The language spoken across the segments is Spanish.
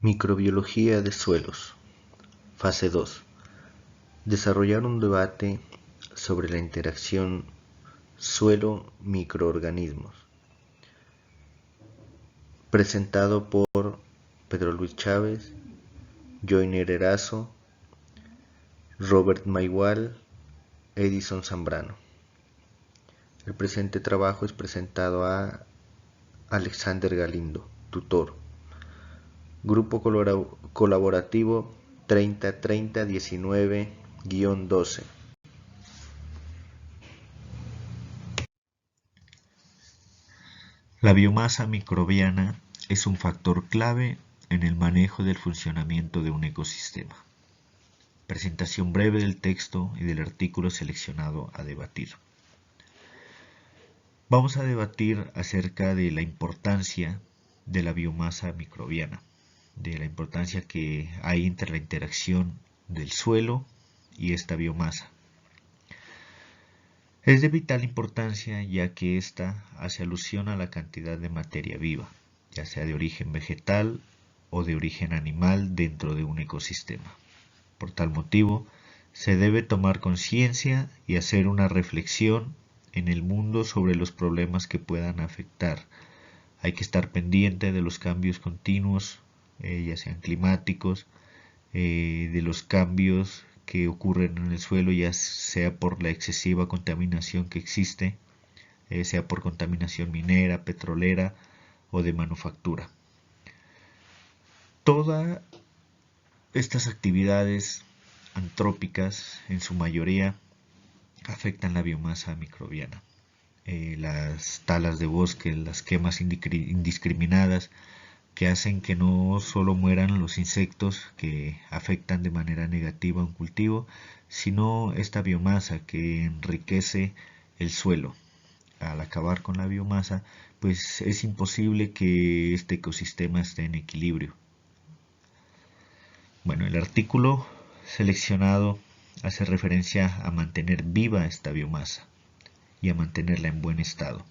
Microbiología de suelos. Fase 2. Desarrollar un debate sobre la interacción suelo-microorganismos. Presentado por Pedro Luis Chávez, Joyner Erazo, Robert Maigual, Edison Zambrano. El presente trabajo es presentado a Alexander Galindo, tutor. Grupo colaborativo 303019-12. La biomasa microbiana es un factor clave en el manejo del funcionamiento de un ecosistema. Presentación breve del texto y del artículo seleccionado a debatir. Vamos a debatir acerca de la importancia de la biomasa microbiana, de la importancia que hay entre la interacción del suelo y esta biomasa. Es de vital importancia ya que ésta hace alusión a la cantidad de materia viva, ya sea de origen vegetal o de origen animal dentro de un ecosistema. Por tal motivo, se debe tomar conciencia y hacer una reflexión en el mundo sobre los problemas que puedan afectar. Hay que estar pendiente de los cambios continuos, ya sean climáticos, de los cambios que ocurren en el suelo, ya sea por la excesiva contaminación que existe, sea por contaminación minera, petrolera o de manufactura. Todas estas actividades antrópicas, en su mayoría, afectan la biomasa microbiana. Las talas de bosque, las quemas indiscriminadas, que hacen que no solo mueran los insectos que afectan de manera negativa un cultivo, sino esta biomasa que enriquece el suelo. Al acabar con la biomasa, pues es imposible que este ecosistema esté en equilibrio. Bueno, el artículo seleccionado hace referencia a mantener viva esta biomasa y a mantenerla en buen estado,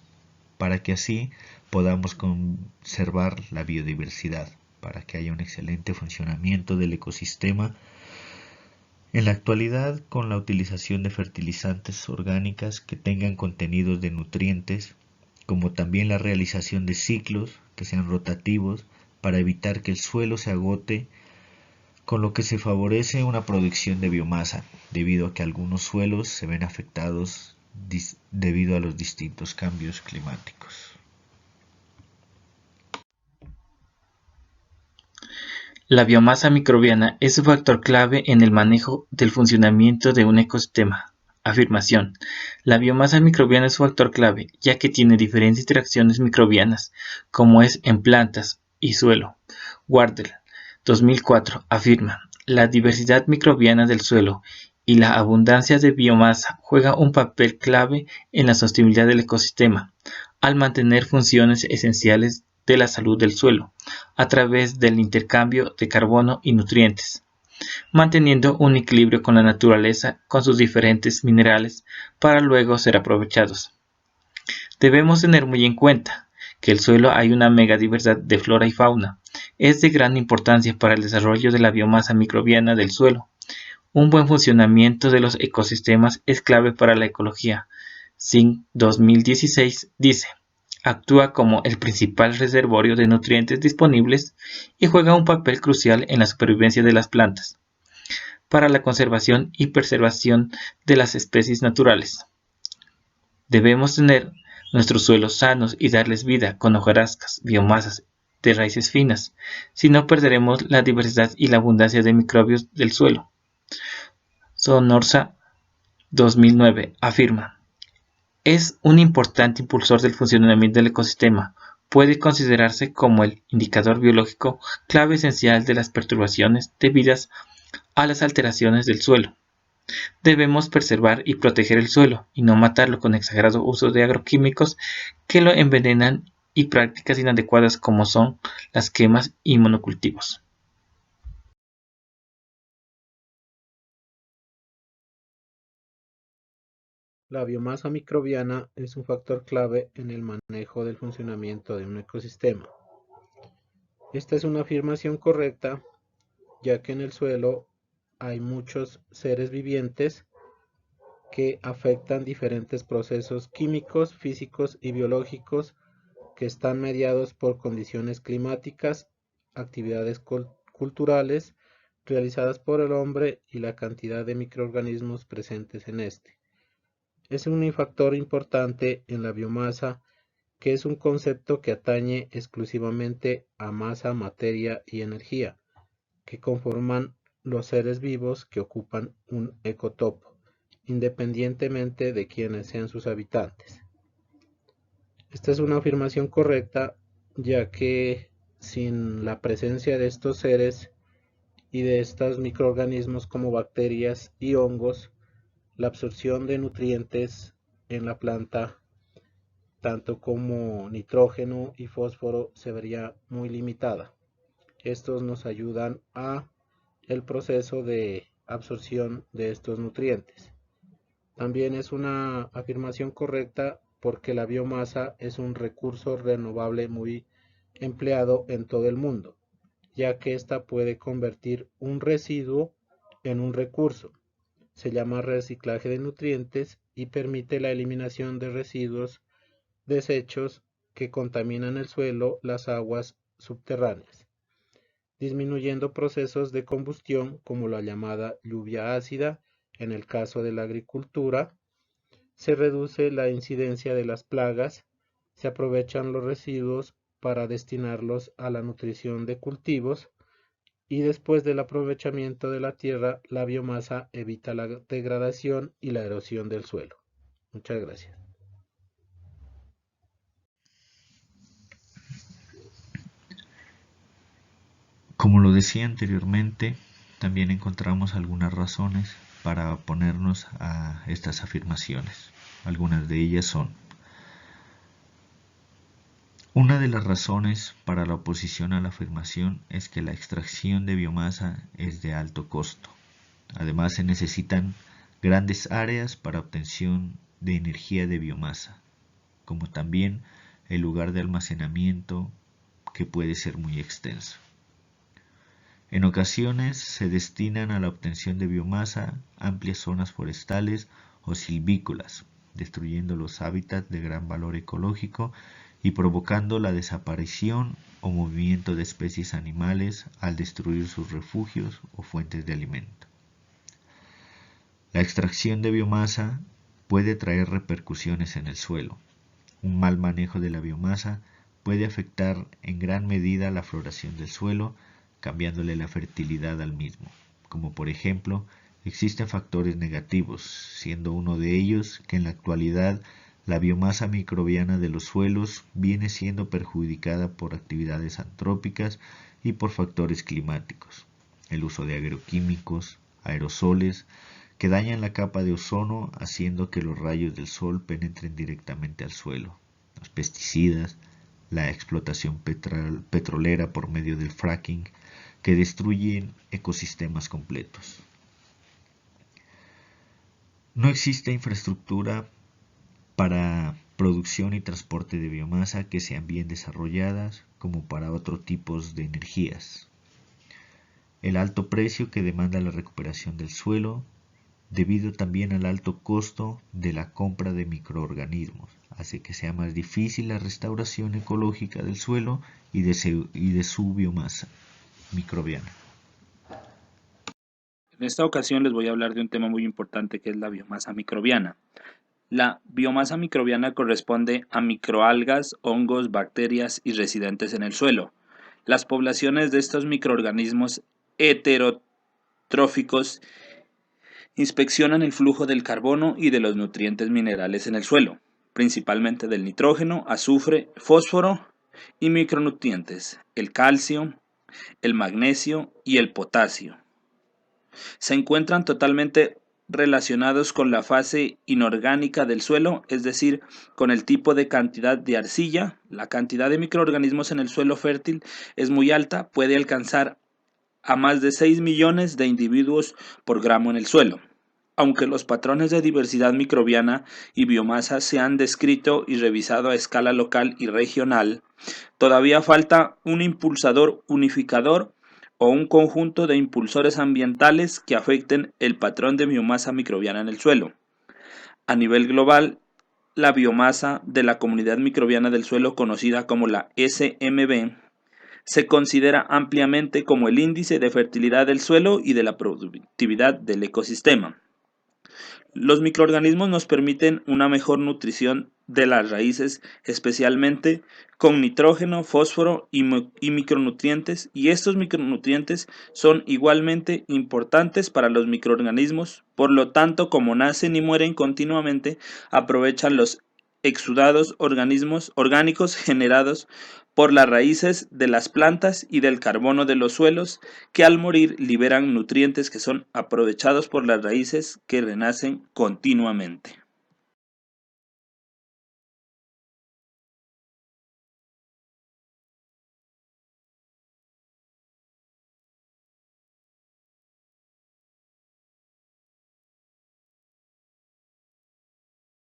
para que así podamos conservar la biodiversidad, para que haya un excelente funcionamiento del ecosistema. En la actualidad, con la utilización de fertilizantes orgánicas que tengan contenidos de nutrientes, como también la realización de ciclos que sean rotativos para evitar que el suelo se agote, con lo que se favorece una producción de biomasa, debido a que algunos suelos se ven afectados debido a los distintos cambios climáticos. La biomasa microbiana es un factor clave en el manejo del funcionamiento de un ecosistema. Afirmación. La biomasa microbiana es un factor clave, ya que tiene diferentes interacciones microbianas, como es en plantas y suelo. Wardell, 2004, afirma, la diversidad microbiana del suelo y la abundancia de biomasa juega un papel clave en la sostenibilidad del ecosistema, al mantener funciones esenciales de la salud del suelo, a través del intercambio de carbono y nutrientes, manteniendo un equilibrio con la naturaleza con sus diferentes minerales para luego ser aprovechados. Debemos tener muy en cuenta que el suelo hay una megadiversidad de flora y fauna. Es de gran importancia para el desarrollo de la biomasa microbiana del suelo. Un buen funcionamiento de los ecosistemas es clave para la ecología. Singh 2016 dice, actúa como el principal reservorio de nutrientes disponibles y juega un papel crucial en la supervivencia de las plantas, para la conservación y preservación de las especies naturales. Debemos tener nuestros suelos sanos y darles vida con hojarascas, biomasas de raíces finas, si no perderemos la diversidad y la abundancia de microbios del suelo. Sonorza 2009 afirma, es un importante impulsor del funcionamiento del ecosistema. Puede considerarse como el indicador biológico clave esencial de las perturbaciones debidas a las alteraciones del suelo. Debemos preservar y proteger el suelo y no matarlo con exagerado uso de agroquímicos que lo envenenan y prácticas inadecuadas como son las quemas y monocultivos. La biomasa microbiana es un factor clave en el manejo del funcionamiento de un ecosistema. Esta es una afirmación correcta, ya que en el suelo hay muchos seres vivientes que afectan diferentes procesos químicos, físicos y biológicos que están mediados por condiciones climáticas, actividades culturales realizadas por el hombre y la cantidad de microorganismos presentes en este. Es un factor importante en la biomasa, que es un concepto que atañe exclusivamente a masa, materia y energía, que conforman los seres vivos que ocupan un ecotopo, independientemente de quiénes sean sus habitantes. Esta es una afirmación correcta, ya que sin la presencia de estos seres y de estos microorganismos como bacterias y hongos, la absorción de nutrientes en la planta, tanto como nitrógeno y fósforo, se vería muy limitada. Estos nos ayudan a el proceso de absorción de estos nutrientes. También es una afirmación correcta porque la biomasa es un recurso renovable muy empleado en todo el mundo, ya que ésta puede convertir un residuo en un recurso. Se llama reciclaje de nutrientes y permite la eliminación de residuos, desechos que contaminan el suelo, las aguas subterráneas, disminuyendo procesos de combustión como la llamada lluvia ácida. En el caso de la agricultura, se reduce la incidencia de las plagas, se aprovechan los residuos para destinarlos a la nutrición de cultivos y después del aprovechamiento de la tierra, la biomasa evita la degradación y la erosión del suelo. Muchas gracias. Como lo decía anteriormente, también encontramos algunas razones para oponernos a estas afirmaciones. Algunas de ellas son: una de las razones para la oposición a la afirmación es que la extracción de biomasa es de alto costo. Además, se necesitan grandes áreas para obtención de energía de biomasa, como también el lugar de almacenamiento, que puede ser muy extenso. En ocasiones se destinan a la obtención de biomasa amplias zonas forestales o silvícolas, destruyendo los hábitats de gran valor ecológico y provocando la desaparición o movimiento de especies animales al destruir sus refugios o fuentes de alimento. La extracción de biomasa puede traer repercusiones en el suelo. Un mal manejo de la biomasa puede afectar en gran medida la floración del suelo, cambiándole la fertilidad al mismo, como por ejemplo, existen factores negativos, siendo uno de ellos que en la actualidad la biomasa microbiana de los suelos viene siendo perjudicada por actividades antrópicas y por factores climáticos, el uso de agroquímicos, aerosoles, que dañan la capa de ozono haciendo que los rayos del sol penetren directamente al suelo, los pesticidas, la explotación petrolera por medio del fracking, que destruyen ecosistemas completos. No existe infraestructura para producción y transporte de biomasa que sean bien desarrolladas como para otros tipos de energías. El alto precio que demanda la recuperación del suelo, debido también al alto costo de la compra de microorganismos, hace que sea más difícil la restauración ecológica del suelo y de su biomasa microbiana. En esta ocasión les voy a hablar de un tema muy importante que es la biomasa microbiana. La biomasa microbiana corresponde a microalgas, hongos, bacterias y residentes en el suelo. Las poblaciones de estos microorganismos heterotróficos inspeccionan el flujo del carbono y de los nutrientes minerales en el suelo, principalmente del nitrógeno, azufre, fósforo y micronutrientes, el calcio, el magnesio y el potasio. Se encuentran totalmente relacionados con la fase inorgánica del suelo, es decir, con el tipo de cantidad de arcilla. La cantidad de microorganismos en el suelo fértil es muy alta, puede alcanzar a más de 6 millones de individuos por gramo en el suelo. Aunque los patrones de diversidad microbiana y biomasa se han descrito y revisado a escala local y regional, todavía falta un impulsador unificador o un conjunto de impulsores ambientales que afecten el patrón de biomasa microbiana en el suelo. A nivel global, la biomasa de la comunidad microbiana del suelo, conocida como la SMB, se considera ampliamente como el índice de fertilidad del suelo y de la productividad del ecosistema. Los microorganismos nos permiten una mejor nutrición de las raíces, especialmente con nitrógeno, fósforo y micronutrientes, y estos micronutrientes son igualmente importantes para los microorganismos. Por lo tanto, como nacen y mueren continuamente, aprovechan los exudados orgánicos generados por las raíces de las plantas y del carbono de los suelos, que al morir liberan nutrientes que son aprovechados por las raíces que renacen continuamente.